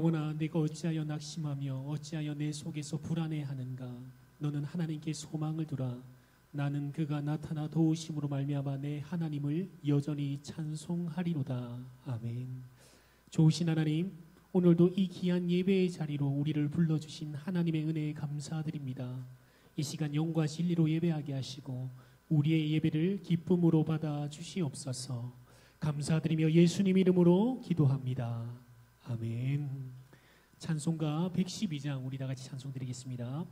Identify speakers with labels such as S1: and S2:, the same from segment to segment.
S1: 영혼아, 내가 어찌하여 낙심하며 어찌하여 내 속에서 불안해하는가? 너는 하나님께 소망을 두라. 나는 그가 나타나 도우심으로 말미암아 내 하나님을 여전히 찬송하리로다. 아멘. 좋으신 하나님, 오늘도 이 귀한 예배의 자리로 우리를 불러주신 하나님의 은혜에 감사드립니다. 이 시간 영과 진리로 예배하게 하시고 우리의 예배를 기쁨으로 받아 주시옵소서. 감사드리며 예수님 이름으로 기도합니다. 아멘. 찬송가 112장 우리 다 같이 찬송 드리겠습니다.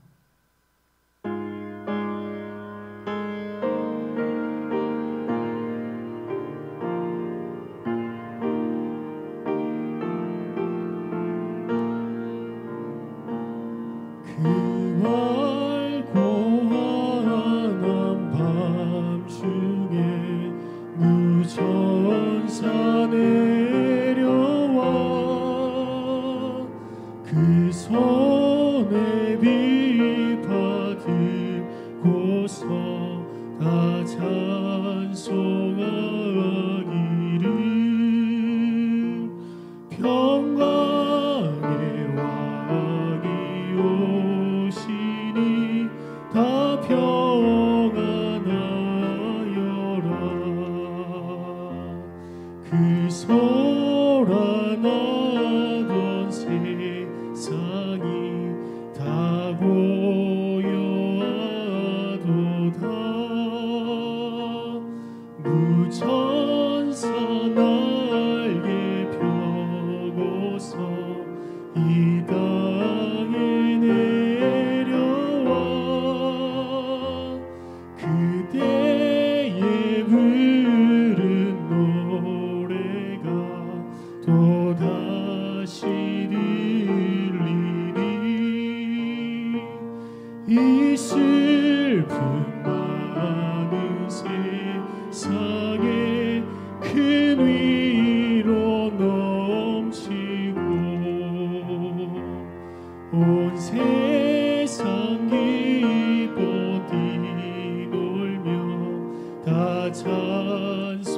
S2: 이 슬픔 많은 세상에 큰 위로 넘치고 온 세상 기뻐 뛰놀며 다 찬송하도다.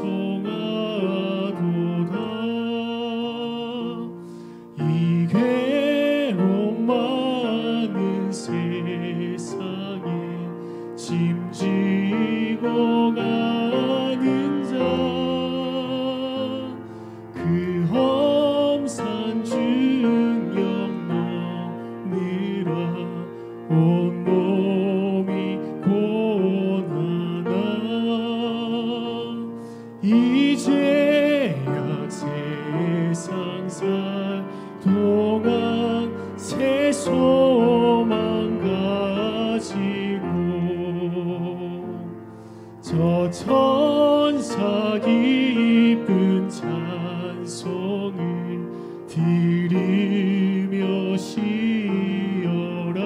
S2: 이 괴로움 많은 세상에 짐지고 가는 자 그 험산 중력 넘느라 온몸이 고난아 이제야 세상 살 동안 새 소망 가지고 저 천사 기쁜 찬송을 들으며 쉬어라.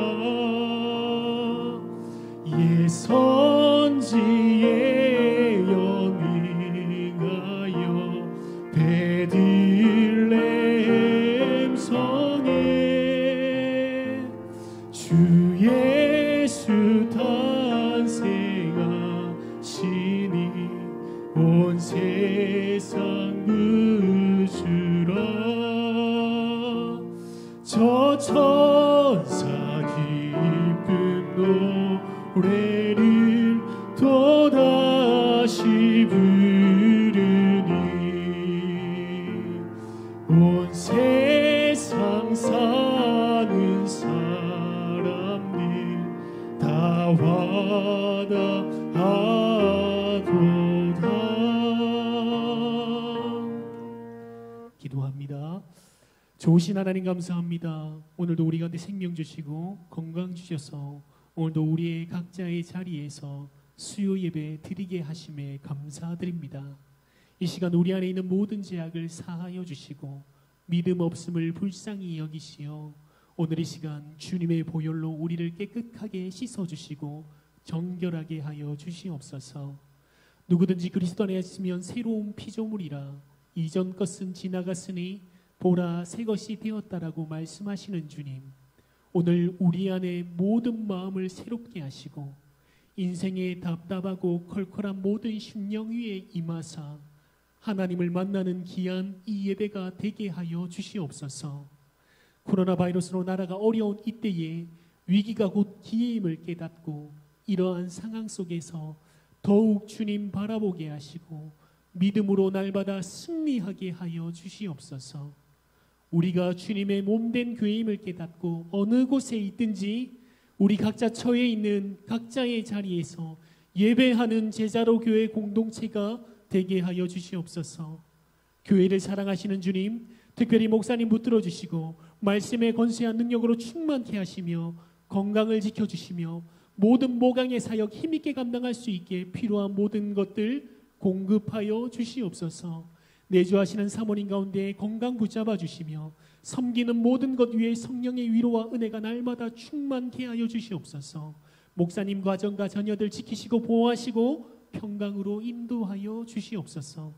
S2: 예 선지에 연응하여 베들레헴 성에 주 예수 탄생하시니 온 세상 누주라. 저 천사 기쁜 노래를 또다시 부르니 온 세상 사는 사람들 다 화답하도다.
S1: 기도합니다. 좋으신 하나님 감사합니다. 오늘도 우리 가운데 생명 주시고 건강 주셔서 오늘도 우리의 각자의 자리에서 수요 예배 드리게 하심에 감사드립니다. 이 시간 우리 안에 있는 모든 죄악을 사하여 주시고 믿음 없음을 불쌍히 여기시어 오늘 이 시간 주님의 보혈로 우리를 깨끗하게 씻어주시고 정결하게 하여 주시옵소서. 누구든지 그리스도 안에 있으면 새로운 피조물이라 이전 것은 지나갔으니 보라 새 것이 되었다라고 말씀하시는 주님, 오늘 우리 안에 모든 마음을 새롭게 하시고 인생의 답답하고 컬컬한 모든 심령 위에 임하사 하나님을 만나는 귀한 이 예배가 되게 하여 주시옵소서. 코로나 바이러스로 나라가 어려운 이때에 위기가 곧 기회임을 깨닫고 이러한 상황 속에서 더욱 주님 바라보게 하시고 믿음으로 날마다 승리하게 하여 주시옵소서. 우리가 주님의 몸된 교회임을 깨닫고 어느 곳에 있든지 우리 각자 처해 있는 각자의 자리에서 예배하는 제자로 교회 공동체가 되게 하여 주시옵소서. 교회를 사랑하시는 주님, 특별히 목사님 붙들어 주시고 말씀의 권세한 능력으로 충만케 하시며 건강을 지켜주시며 모든 모강의 사역 힘있게 감당할 수 있게 필요한 모든 것들 공급하여 주시옵소서. 내주하시는 사모님 가운데 건강 붙잡아 주시며 섬기는 모든 것 위에 성령의 위로와 은혜가 날마다 충만케 하여 주시옵소서. 목사님 가정과 자녀들 지키시고 보호하시고 평강으로 인도하여 주시옵소서.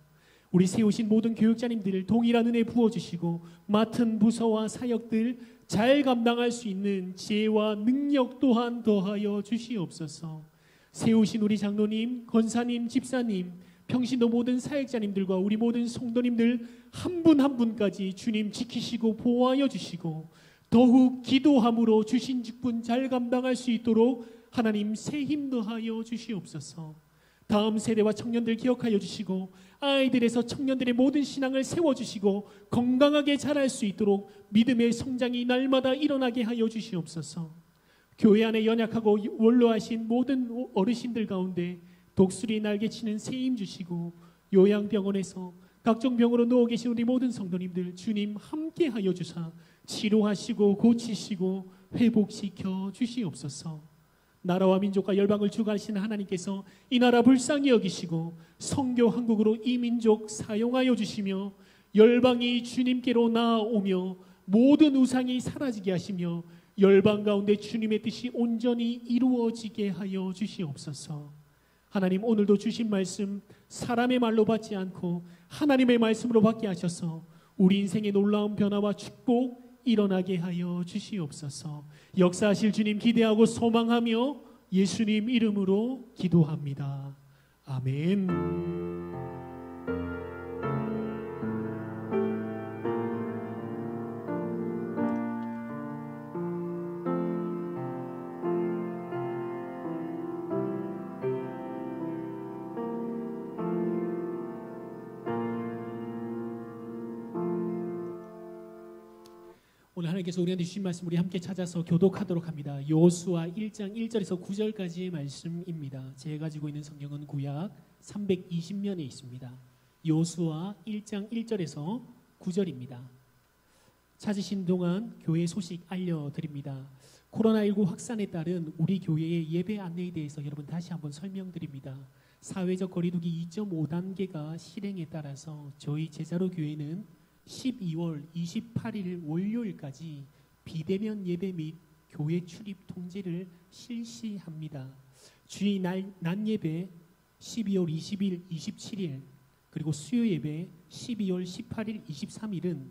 S1: 우리 세우신 모든 교육자님들 동일한 은혜 부어주시고 맡은 부서와 사역들 잘 감당할 수 있는 지혜와 능력 또한 더하여 주시옵소서. 세우신 우리 장로님, 권사님, 집사님, 평신도 모든 사역자님들과 우리 모든 성도님들 한 분 한 분까지 주님 지키시고 보호하여 주시고 더욱 기도함으로 주신 직분 잘 감당할 수 있도록 하나님 새 힘 더하여 주시옵소서. 다음 세대와 청년들 기억하여 주시고 아이들에서 청년들의 모든 신앙을 세워주시고 건강하게 자랄 수 있도록 믿음의 성장이 날마다 일어나게 하여 주시옵소서. 교회 안에 연약하고 원로하신 모든 어르신들 가운데 독수리 날개치는 새 힘 주시고 요양병원에서 각종 병으로 누워 계신 우리 모든 성도님들 주님 함께 하여 주사 치료하시고 고치시고 회복시켜 주시옵소서. 나라와 민족과 열방을 주관하시는 하나님께서 이 나라 불쌍히 여기시고 성교 한국으로 이 민족 사용하여 주시며 열방이 주님께로 나아오며 모든 우상이 사라지게 하시며 열방 가운데 주님의 뜻이 온전히 이루어지게 하여 주시옵소서. 하나님 오늘도 주신 말씀 사람의 말로 받지 않고 하나님의 말씀으로 받게 하셔서 우리 인생의 놀라운 변화와 축복 일어나게 하여 주시옵소서. 역사하실 주님 기대하고 소망하며 예수님 이름으로 기도합니다. 아멘. 오늘 하나님께서 우리한테 주신 말씀 우리 함께 찾아서 교독하도록 합니다. 여호수아 1장 1절에서 9절까지의 말씀입니다. 제가 가지고 있는 성경은 구약 320면에 있습니다. 여호수아 1장 1절에서 9절입니다. 찾으신 동안 교회 소식 알려드립니다. 코로나19 확산에 따른 우리 교회의 예배 안내에 대해서 여러분 다시 한번 설명드립니다. 사회적 거리두기 2.5단계가 실행에 따라서 저희 제자로 교회는 12월 28일 월요일까지 비대면 예배 및 교회 출입 통제를 실시합니다. 주일 낮 예배 12월 20일, 27일 그리고 수요 예배 12월 18일, 23일은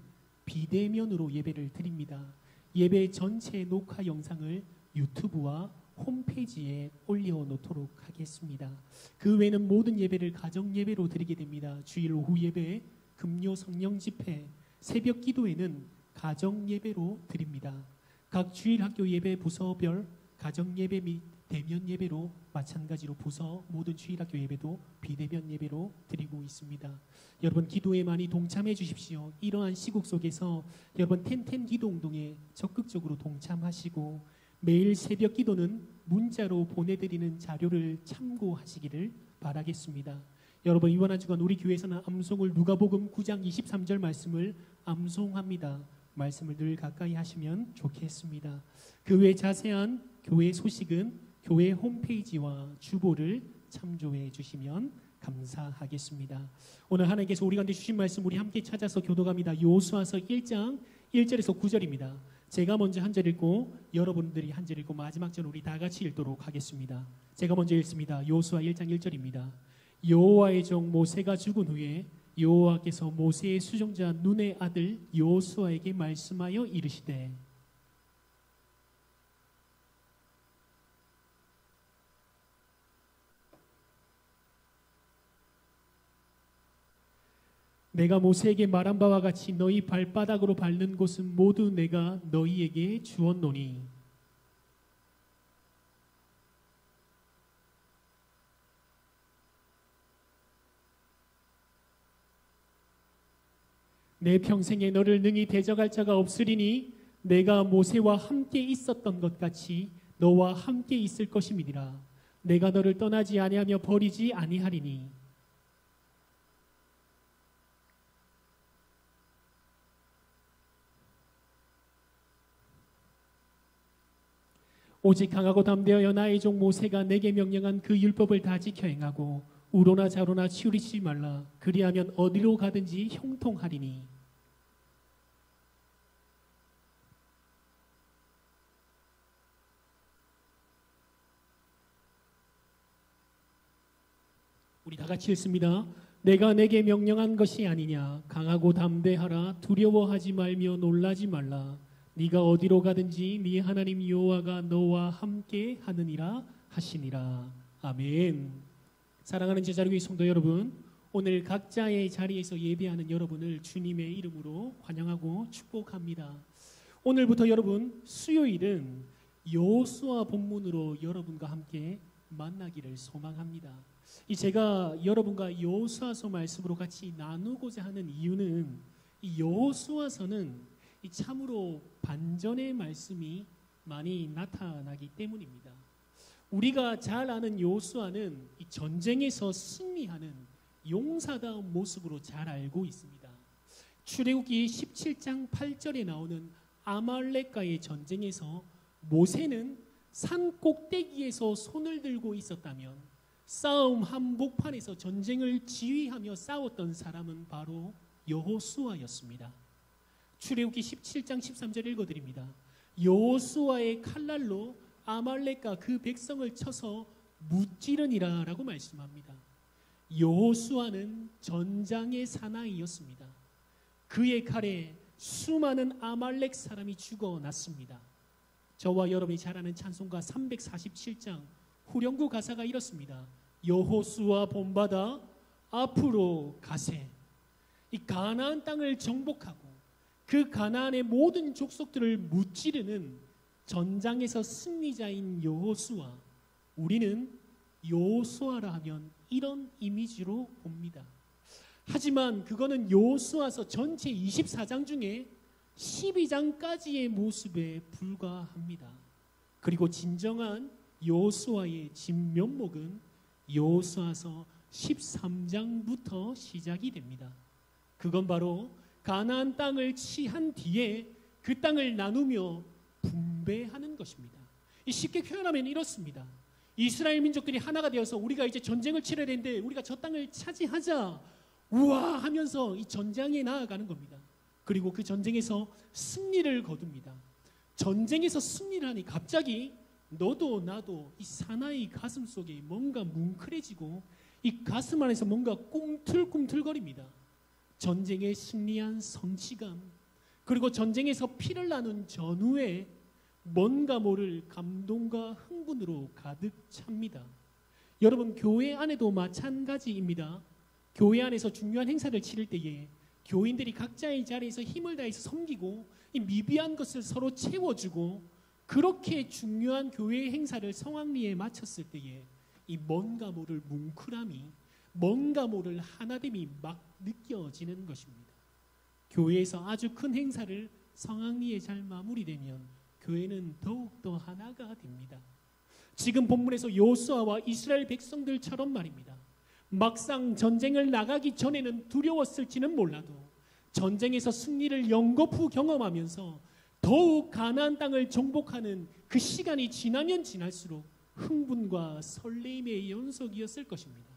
S1: 비대면으로 예배를 드립니다. 예배 전체 녹화 영상을 유튜브와 홈페이지에 올려놓도록 하겠습니다. 그 외에는 모든 예배를 가정 예배로 드리게 됩니다. 주일 오후 예배, 금요 성령 집회, 새벽 기도에는 가정 예배로 드립니다. 각 주일 학교 예배 부서별 가정 예배 및 대면 예배로 마찬가지로 부서 모든 주일 학교 예배도 비대면 예배로 드리고 있습니다. 여러분 기도에 많이 동참해 주십시오. 이러한 시국 속에서 여러분 텐텐 기도 운동에 적극적으로 동참하시고 매일 새벽 기도는 문자로 보내드리는 자료를 참고하시기를 바라겠습니다. 여러분 이번 한 주간 우리 교회에서는 암송을 누가복음 9장 23절 말씀을 암송합니다. 말씀을 늘 가까이 하시면 좋겠습니다. 그 외 자세한 교회 소식은 교회 홈페이지와 주보를 참조해 주시면 감사하겠습니다. 오늘 하나님께서 우리 가운데 주신 말씀 우리 함께 찾아서 교독합니다. 여호수아서 1장 1절에서 9절입니다. 제가 먼저 한 절 읽고 여러분들이 한 절 읽고 마지막 절 우리 다 같이 읽도록 하겠습니다. 제가 먼저 읽습니다. 여호수아 1장 1절입니다. 여호와의 종 모세가 죽은 후에 여호와께서 모세의 수종자 눈의 아들 여호수아에게 말씀하여 이르시되 내가 모세에게 말한 바와 같이 너희 발바닥으로 밟는 곳은 모두 내가 너희에게 주었노니 내 평생에 너를 능히 대적할 자가 없으리니 내가 모세와 함께 있었던 것 같이 너와 함께 있을 것임이니라. 내가 너를 떠나지 아니하며 버리지 아니하리니. 오직 강하고 담대하여 나의 종 모세가 내게 명령한 그 율법을 다 지켜 행하고 우로나 좌로나 치우리지 말라. 그리하면 어디로 가든지 형통하리니. 우리 다 같이 읽습니다. 내가 내게 명령한 것이 아니냐. 강하고 담대하라. 두려워하지 말며 놀라지 말라. 네가 어디로 가든지 네 하나님 여호와가 너와 함께 하느니라 하시니라. 아멘. 사랑하는 제자리교회 성도 여러분, 오늘 각자의 자리에서 예배하는 여러분을 주님의 이름으로 환영하고 축복합니다. 오늘부터 여러분 수요일은 여호수아 본문으로 여러분과 함께 만나기를 소망합니다. 제가 여러분과 여호수아서 말씀으로 같이 나누고자 하는 이유는 이 여호수아서는 참으로 반전의 말씀이 많이 나타나기 때문입니다. 우리가 잘 아는 여호수아는 이 전쟁에서 승리하는 용사다운 모습으로 잘 알고 있습니다. 출애굽기 17장 8절에 나오는 아말렉과의 전쟁에서 모세는 산 꼭대기에서 손을 들고 있었다면 싸움 한복판에서 전쟁을 지휘하며 싸웠던 사람은 바로 여호수아였습니다. 출애굽기 17장 13절 읽어드립니다. 여호수아의 칼날로 아말렉과 그 백성을 쳐서 무찌르니라 라고 말씀합니다. 여호수아는 전장의 사나이였습니다. 그의 칼에 수많은 아말렉 사람이 죽어났습니다. 저와 여러분이 잘 아는 찬송가 347장 후렴구 가사가 이렇습니다. 여호수아 본받아 앞으로 가세. 이 가나안 땅을 정복하고 그 가나안의 모든 족속들을 무찌르는 전장에서 승리자인 여호수아. 우리는 여호수아라 하면 이런 이미지로 봅니다. 하지만 그거는 여호수아서 전체 24장 중에 12장까지의 모습에 불과합니다. 그리고 진정한 여호수아의 진면목은 여호수아서 13장부터 시작이 됩니다. 그건 바로 가나안 땅을 취한 뒤에 그 땅을 나누며 분배하는 것입니다. 쉽게 표현하면 이렇습니다. 이스라엘 민족들이 하나가 되어서 우리가 이제 전쟁을 치러야 되는데 우리가 저 땅을 차지하자 우와 하면서 이 전장에 나아가는 겁니다. 그리고 그 전쟁에서 승리를 거둡니다. 전쟁에서 승리를 하니 갑자기 너도 나도 이 사나이 가슴 속에 뭔가 뭉클해지고 이 가슴 안에서 뭔가 꿈틀꿈틀거립니다. 전쟁에 승리한 성취감, 그리고 전쟁에서 피를 나눈 전후에 뭔가 모를 감동과 흥분으로 가득 찹니다. 여러분, 교회 안에도 마찬가지입니다. 교회 안에서 중요한 행사를 치를 때에 교인들이 각자의 자리에서 힘을 다해서 섬기고 이 미비한 것을 서로 채워주고 그렇게 중요한 교회 행사를 성황리에 마쳤을 때에 이 뭔가 모를 뭉클함이, 뭔가 모를 하나됨이 막 느껴지는 것입니다. 교회에서 아주 큰 행사를 성황리에 잘 마무리되면 교회는 더욱더 하나가 됩니다. 지금 본문에서 여호수아와 이스라엘 백성들처럼 말입니다. 막상 전쟁을 나가기 전에는 두려웠을지는 몰라도 전쟁에서 승리를 연거푸 경험하면서 더욱 가나안 땅을 정복하는 그 시간이 지나면 지날수록 흥분과 설레임의 연속이었을 것입니다.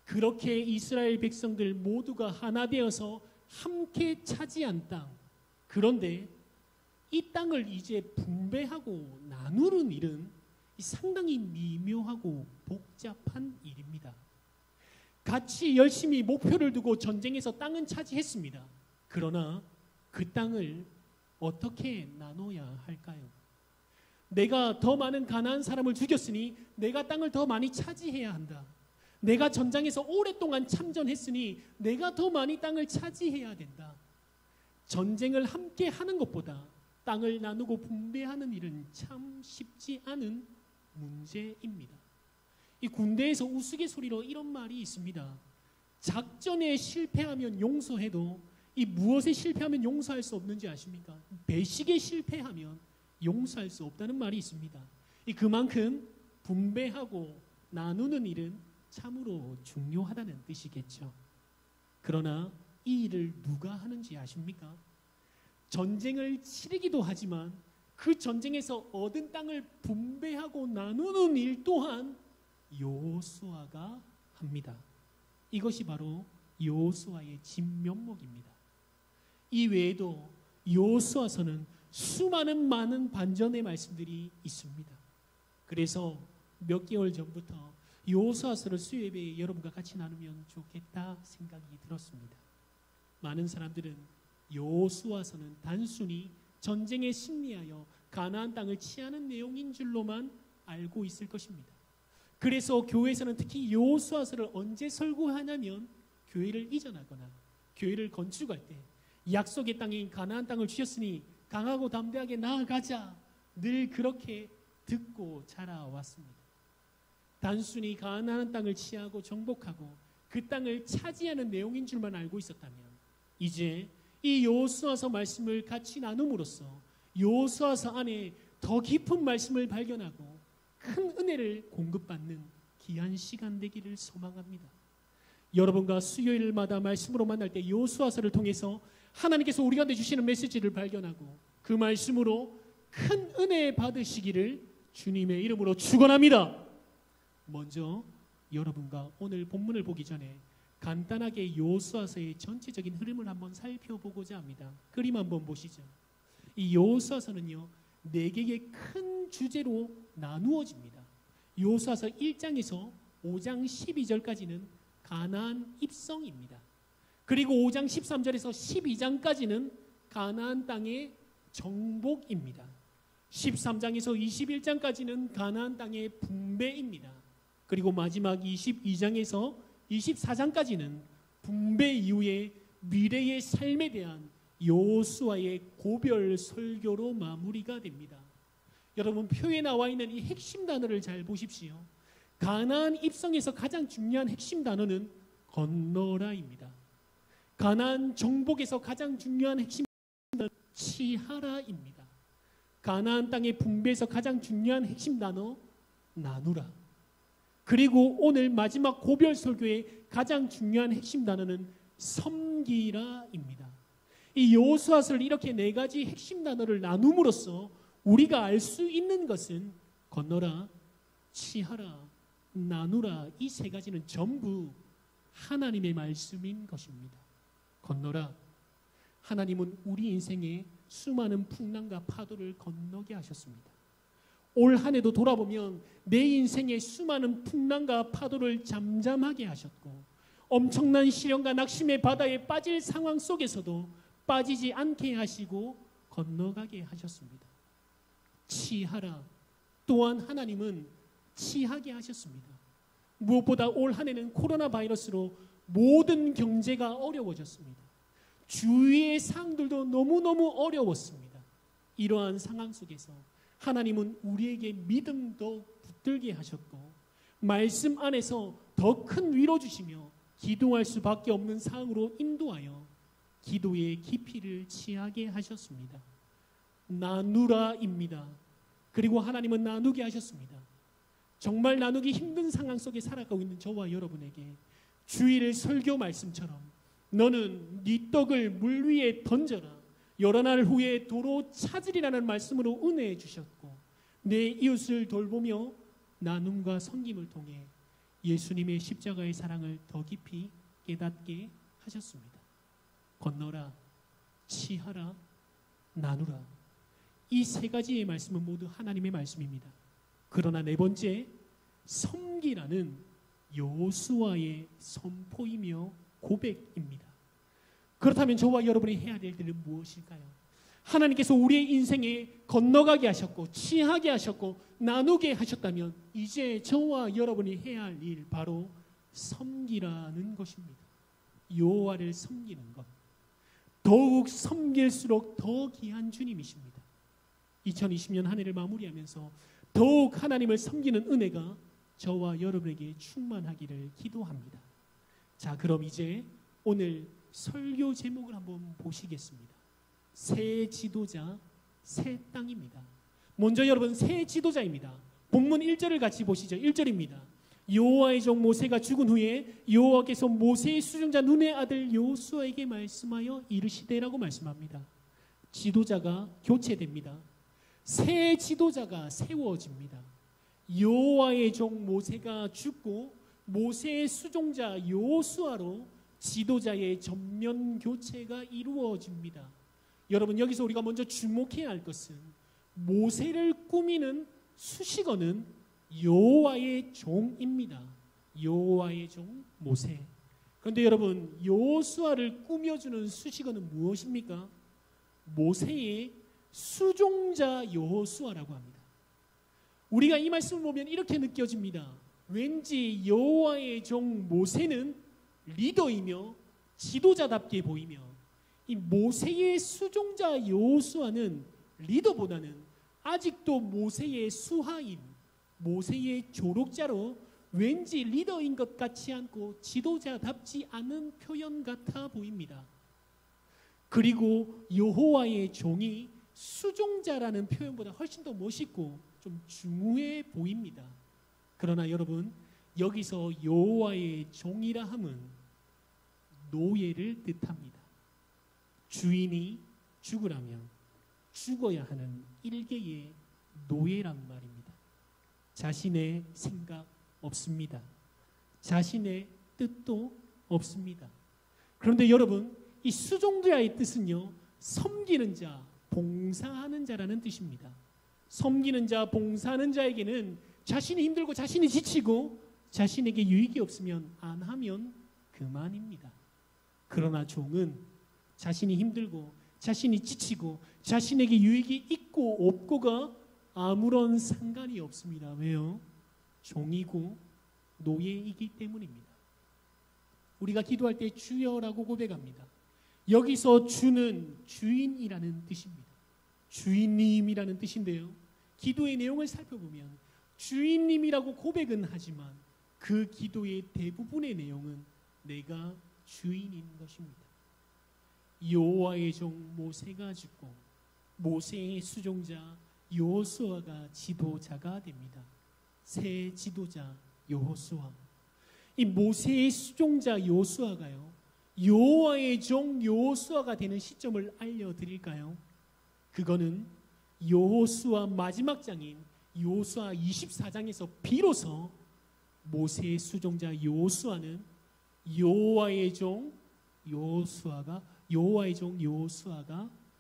S1: 그렇게 이스라엘 백성들 모두가 하나 되어서 함께 차지한 땅, 그런데 이 땅을 이제 분배하고 나누는 일은 상당히 미묘하고 복잡한 일입니다. 같이 열심히 목표를 두고 전쟁에서 땅은 차지했습니다. 그러나 그 땅을 어떻게 나눠야 할까요? 내가 더 많은 가나안 사람을 죽였으니 내가 땅을 더 많이 차지해야 한다. 내가 전장에서 오랫동안 참전했으니 내가 더 많이 땅을 차지해야 된다. 전쟁을 함께 하는 것보다 땅을 나누고 분배하는 일은 참 쉽지 않은 문제입니다. 이 군대에서 우스갯소리로 이런 말이 있습니다. 작전에 실패하면 용서해도 이 무엇에 실패하면 용서할 수 없는지 아십니까? 배식에 실패하면 용서할 수 없다는 말이 있습니다. 그만큼 분배하고 나누는 일은 참으로 중요하다는 뜻이겠죠. 그러나 이 일을 누가 하는지 아십니까? 전쟁을 치르기도 하지만 그 전쟁에서 얻은 땅을 분배하고 나누는 일 또한 여호수아가 합니다. 이것이 바로 여호수아의 진면목입니다. 이 외에도 여호수아서는 수많은 많은 반전의 말씀들이 있습니다. 그래서 몇 개월 전부터 여호수아서를 수요예배에 여러분과 같이 나누면 좋겠다 생각이 들었습니다. 많은 사람들은 여호수아서는 단순히 전쟁에 승리하여 가나안 땅을 취하는 내용인 줄로만 알고 있을 것입니다. 그래서 교회에서는 특히 여호수아서를 언제 설교하냐면 교회를 이전하거나 교회를 건축할 때 약속의 땅인 가나안 땅을 주셨으니 강하고 담대하게 나아가자, 늘 그렇게 듣고 자라왔습니다. 단순히 가나안 땅을 취하고 정복하고 그 땅을 차지하는 내용인 줄만 알고 있었다면 이제 이 여호수아서 말씀을 같이 나눔으로써 여호수아서 안에 더 깊은 말씀을 발견하고 큰 은혜를 공급받는 귀한 시간 되기를 소망합니다. 여러분과 수요일마다 말씀으로 만날 때 여호수아서를 통해서 하나님께서 우리 가운데 주시는 메시지를 발견하고 그 말씀으로 큰 은혜 받으시기를 주님의 이름으로 축원합니다. 먼저 여러분과 오늘 본문을 보기 전에 간단하게 여호수아서의 전체적인 흐름을 한번 살펴보고자 합니다. 그림 한번 보시죠. 이 여호수아서는요 4개의 큰 주제로 나누어집니다. 여호수아서 1장에서 5장 12절까지는 가나안 입성입니다. 그리고 5장 13절에서 12장까지는 가나안 땅의 정복입니다. 13장에서 21장까지는 가나안 땅의 분배입니다. 그리고 마지막 22장에서 24장까지는 분배 이후의 미래의 삶에 대한 여호수아의 고별 설교로 마무리가 됩니다. 여러분 표에 나와 있는 이 핵심 단어를 잘 보십시오. 가나안 입성에서 가장 중요한 핵심 단어는 건너라입니다. 가나안 정복에서 가장 중요한 핵심 단어는 치하라입니다. 가나안 땅의 분배에서 가장 중요한 핵심 단어 나누라. 그리고 오늘 마지막 고별 설교의 가장 중요한 핵심 단어는 섬기라입니다. 이 여호수아서를 이렇게 4가지 핵심 단어를 나눔으로써 우리가 알 수 있는 것은 건너라, 치하라, 나누라, 이 3가지는 전부 하나님의 말씀인 것입니다. 건너라, 하나님은 우리 인생에 수많은 풍랑과 파도를 건너게 하셨습니다. 올 한 해도 돌아보면 내 인생에 수많은 풍랑과 파도를 잠잠하게 하셨고 엄청난 시련과 낙심의 바다에 빠질 상황 속에서도 빠지지 않게 하시고 건너가게 하셨습니다. 치하라, 또한 하나님은 치하게 하셨습니다. 무엇보다 올 한 해는 코로나 바이러스로 모든 경제가 어려워졌습니다. 주위의 상황들도 너무너무 어려웠습니다. 이러한 상황 속에서 하나님은 우리에게 믿음도 붙들게 하셨고 말씀 안에서 더 큰 위로 주시며 기도할 수밖에 없는 상황으로 인도하여 기도의 깊이를 취하게 하셨습니다. 나누라입니다. 그리고 하나님은 나누게 하셨습니다. 정말 나누기 힘든 상황 속에 살아가고 있는 저와 여러분에게 주일 설교 말씀처럼 너는 네 떡을 물 위에 던져라, 여러 날 후에 도로 찾으리라는 말씀으로 은혜해 주셨고 내 이웃을 돌보며 나눔과 섬김을 통해 예수님의 십자가의 사랑을 더 깊이 깨닫게 하셨습니다. 건너라, 치하라, 나누라, 이 3가지의 말씀은 모두 하나님의 말씀입니다. 그러나 4번째, 섬기라는 여호수아의 선포이며 고백입니다. 그렇다면 저와 여러분이 해야 될 일은 무엇일까요? 하나님께서 우리의 인생에 건너가게 하셨고 치하게 하셨고 나누게 하셨다면 이제 저와 여러분이 해야 할 일 바로 섬기라는 것입니다. 여호와를 섬기는 것. 더욱 섬길수록 더 귀한 주님이십니다. 2020년 한 해를 마무리하면서 더욱 하나님을 섬기는 은혜가 저와 여러분에게 충만하기를 기도합니다. 자, 그럼 이제 오늘 설교 제목을 한번 보시겠습니다. 새 지도자, 새 땅입니다. 먼저 여러분, 새 지도자입니다. 본문 1절을 같이 보시죠. 1절입니다. 여호와의 종 모세가 죽은 후에 여호와께서 모세의 수종자 눈의 아들 여호수아에게 말씀하여 이르시되라고 말씀합니다. 지도자가 교체됩니다. 새 지도자가 세워집니다. 여호와의 종 모세가 죽고 모세의 수종자 여호수아로 지도자의 전면 교체가 이루어집니다. 여러분, 여기서 우리가 먼저 주목해야 할 것은 모세를 꾸미는 수식어는 여호와의 종입니다. 여호와의 종 모세. 그런데 여러분, 여호수아를 꾸며주는 수식어는 무엇입니까? 모세의 수종자 여호수아라고 합니다. 우리가 이 말씀을 보면 이렇게 느껴집니다. 왠지 여호와의 종 모세는 리더이며 지도자답게 보이며 이 모세의 수종자 여호수아는 리더보다는 아직도 모세의 수하인, 모세의 조력자로 왠지 리더인 것 같지 않고 지도자답지 않은 표현 같아 보입니다. 그리고 여호와의 종이 수종자라는 표현보다 훨씬 더 멋있고 좀 중후해 보입니다. 그러나 여러분, 여기서 여호와의 종이라 함은 노예를 뜻합니다. 주인이 죽으라면 죽어야 하는 일개의 노예란 말입니다. 자신의 생각 없습니다. 자신의 뜻도 없습니다. 그런데 여러분, 이 수종자의 뜻은요, 섬기는 자, 봉사하는 자라는 뜻입니다. 섬기는 자, 봉사하는 자에게는 자신이 힘들고 자신이 지치고 자신에게 유익이 없으면 안 하면 그만입니다. 그러나 종은 자신이 힘들고 자신이 지치고 자신에게 유익이 있고 없고가 아무런 상관이 없습니다. 왜요? 종이고 노예이기 때문입니다. 우리가 기도할 때 주여라고 고백합니다. 여기서 주는 주인이라는 뜻입니다. 주인님이라는 뜻인데요, 기도의 내용을 살펴보면 주인님이라고 고백은 하지만 그 기도의 대부분의 내용은 내가 주인인 것입니다. 여호와의 종 모세가 죽고 모세의 수종자 여호수아가 지도자가 됩니다. 새 지도자 여호수아. 이 모세의 수종자 여호수아가요, 여호와의 종 여호수아가 되는 시점을 알려드릴까요? 그거는 여호수아 마지막 장인 여호수아 24장에서 비로소 모세의 수종자 여호수아는 여호와의 종 여호수아가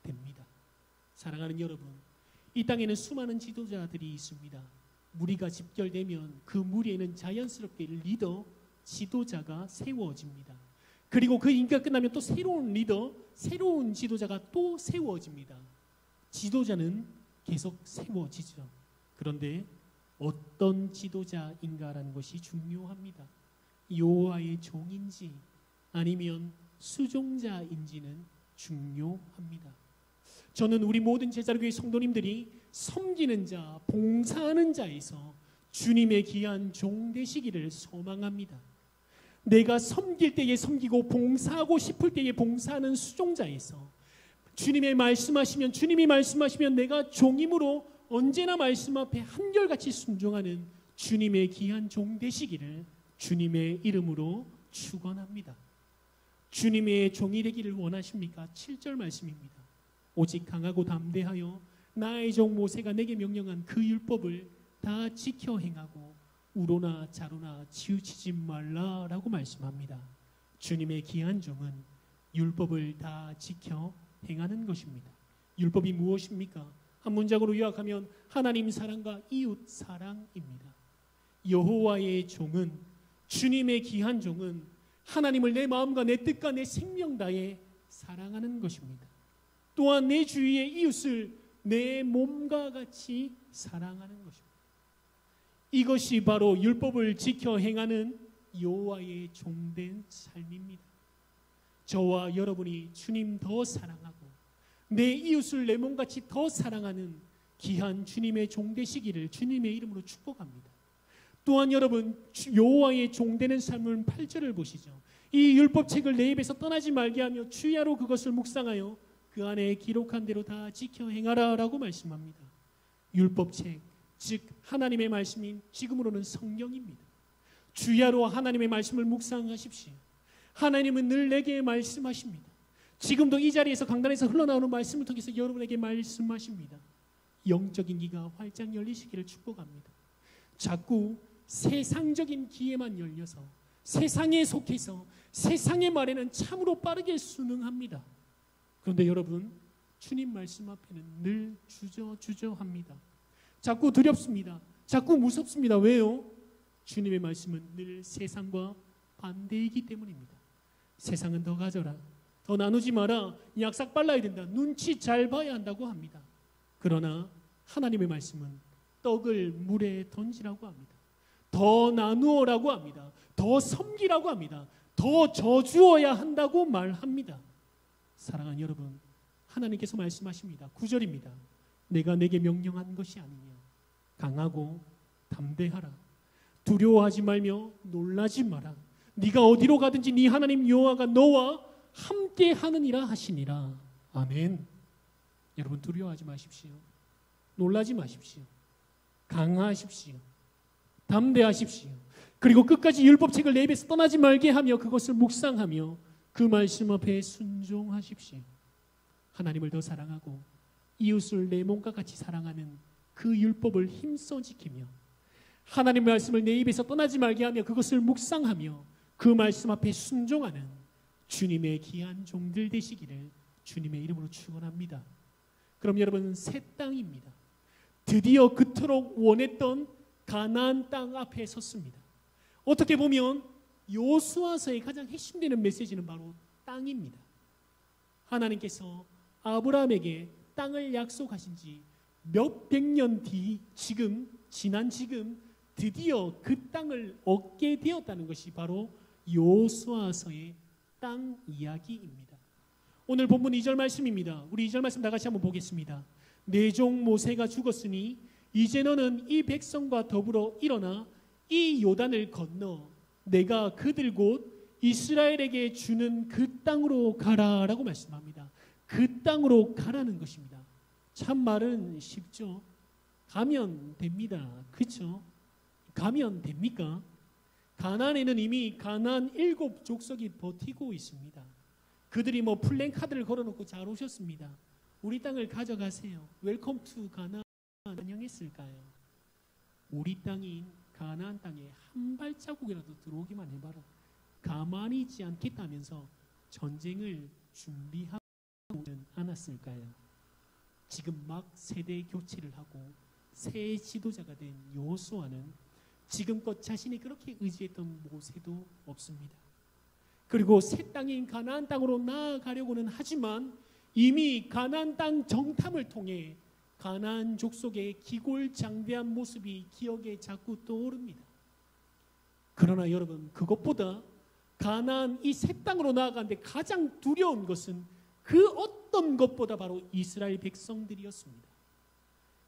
S1: 됩니다. 사랑하는 여러분, 이 땅에는 수많은 지도자들이 있습니다. 무리가 집결되면 그 무리에는 자연스럽게 리더, 지도자가 세워집니다. 그리고 그 인기가 끝나면 또 새로운 리더, 새로운 지도자가 또 세워집니다. 지도자는 계속 세워지죠. 그런데 어떤 지도자인가라는 것이 중요합니다. 여호와의 종인지 아니면 수종자인지는 중요합니다. 저는 우리 모든 제자교회 성도님들이 섬기는 자, 봉사하는 자에서 주님의 귀한 종 되시기를 소망합니다. 내가 섬길 때에 섬기고 봉사하고 싶을 때에 봉사하는 수종자에서 주님이 말씀하시면 내가 종임으로 언제나 말씀 앞에 한결같이 순종하는 주님의 귀한 종 되시기를 주님의 이름으로 축원합니다. 주님의 종이 되기를 원하십니까? 7절 말씀입니다. 오직 강하고 담대하여 나의 종 모세가 내게 명령한 그 율법을 다 지켜 행하고 우로나 자로나 치우치지 말라라고 말씀합니다. 주님의 귀한 종은 율법을 다 지켜 행하는 것입니다. 율법이 무엇입니까? 한 문장으로 요약하면 하나님 사랑과 이웃 사랑입니다. 여호와의 종은, 주님의 귀한 종은 하나님을 내 마음과 내 뜻과 내 생명 다해 사랑하는 것입니다. 또한 내 주위의 이웃을 내 몸과 같이 사랑하는 것입니다. 이것이 바로 율법을 지켜 행하는 여호와의 종된 삶입니다. 저와 여러분이 주님 더 사랑하고 내 이웃을 내 몸같이 더 사랑하는 귀한 주님의 종 되시기를 주님의 이름으로 축복합니다. 또한 여러분, 여호와의 종되는 삶은 8절을 보시죠. 이 율법책을 내 입에서 떠나지 말게 하며 주야로 그것을 묵상하여 그 안에 기록한 대로 다 지켜 행하라 라고 말씀합니다. 율법책, 즉 하나님의 말씀인 지금으로는 성경입니다. 주야로 하나님의 말씀을 묵상하십시오. 하나님은 늘 내게 말씀하십니다. 지금도 이 자리에서 강단에서 흘러나오는 말씀을 통해서 여러분에게 말씀하십니다. 영적인 귀가 활짝 열리시기를 축복합니다. 자꾸 세상적인 귀에만 열려서 세상에 속해서 세상의 말에는 참으로 빠르게 순응합니다. 그런데 여러분, 주님 말씀 앞에는 늘 주저합니다. 자꾸 두렵습니다. 자꾸 무섭습니다. 왜요? 주님의 말씀은 늘 세상과 반대이기 때문입니다. 세상은 더 가져라, 더 나누지 마라, 약삭 빨라야 된다, 눈치 잘 봐야 한다고 합니다. 그러나 하나님의 말씀은 떡을 물에 던지라고 합니다. 더 나누어라고 합니다. 더 섬기라고 합니다. 더 저주어야 한다고 말합니다. 사랑하는 여러분, 하나님께서 말씀하십니다. 9절입니다. 내가 내게 명령한 것이 아니냐. 강하고 담대하라. 두려워하지 말며 놀라지 마라. 네가 어디로 가든지 네 하나님 여호와가 너와 함께 하느니라 하시니라. 아멘. 여러분, 두려워하지 마십시오. 놀라지 마십시오. 강하십시오. 담대하십시오. 그리고 끝까지 율법책을 내 입에서 떠나지 말게 하며 그것을 묵상하며 그 말씀 앞에 순종하십시오. 하나님을 더 사랑하고 이웃을 내 몸과 같이 사랑하는 그 율법을 힘써 지키며 하나님의 말씀을 내 입에서 떠나지 말게 하며 그것을 묵상하며 그 말씀 앞에 순종하는 주님의 귀한 종들 되시기를 주님의 이름으로 축원합니다. 그럼 여러분, 새 땅입니다. 드디어 그토록 원했던 가나안 땅 앞에 섰습니다. 어떻게 보면 여호수아서의 가장 핵심되는 메시지는 바로 땅입니다. 하나님께서 아브라함에게 땅을 약속하신 지 몇백 년 뒤 지금 드디어 그 땅을 얻게 되었다는 것이 바로 여호수아서의 땅 이야기입니다. 오늘 본문 2절 말씀입니다. 우리 2절 말씀 다 같이 한번 보겠습니다. 내 종 모세가 죽었으니 이제 너는 이 백성과 더불어 일어나 이 요단을 건너 내가 그들 곧 이스라엘에게 주는 그 땅으로 가라라고 말씀합니다. 그 땅으로 가라는 것입니다. 참 말은 쉽죠. 가면 됩니다. 그렇죠? 가면 됩니까? 가나안에는 이미 가나안 7족속이 버티고 있습니다. 그들이 플랜카드를 걸어놓고 잘 오셨습니다. 우리 땅을 가져가세요. 웰컴 투 가나안 안녕했을까요? 우리 땅인 가나안 땅에 한 발자국이라도 들어오기만 해봐라. 가만히 있지 않겠다면서 전쟁을 준비하고는 않았을까요? 지금 막 세대 교체를 하고 새 지도자가 된 여호수아는 지금껏 자신이 그렇게 의지했던 모세도 없습니다. 그리고 새 땅인 가나안 땅으로 나아가려고는 하지만 이미 가나안 땅 정탐을 통해 가나안 족속의 기골장대한 모습이 기억에 자꾸 떠오릅니다. 그러나 여러분, 그것보다 가나안 이 새 땅으로 나아가는데 가장 두려운 것은 그 어떤 것보다 바로 이스라엘 백성들이었습니다.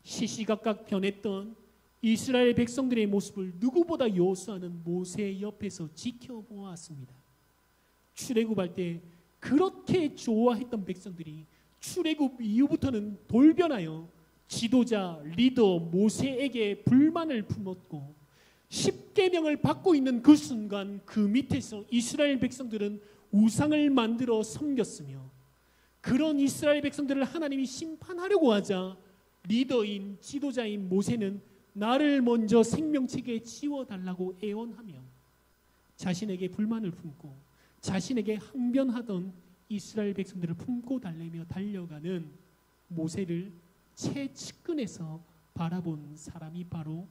S1: 시시각각 변했던 이스라엘 백성들의 모습을 누구보다 여호수아는 모세 옆에서 지켜보았습니다. 출애굽할 때 그렇게 좋아했던 백성들이 출애굽 이후부터는 돌변하여 지도자, 리더 모세에게 불만을 품었고 10계명을 받고 있는 그 순간 그 밑에서 이스라엘 백성들은 우상을 만들어 섬겼으며 그런 이스라엘 백성들을 하나님이 심판하려고 하자 리더인 지도자인 모세는 나를 먼저 생명책에 지워달라고 애원하며 자신에게 불만을 품고 자신에게 항변하던 이스라엘 백성들을 품고 달래며 달려가는 모세를 최측근에서 바라본 사람이 바로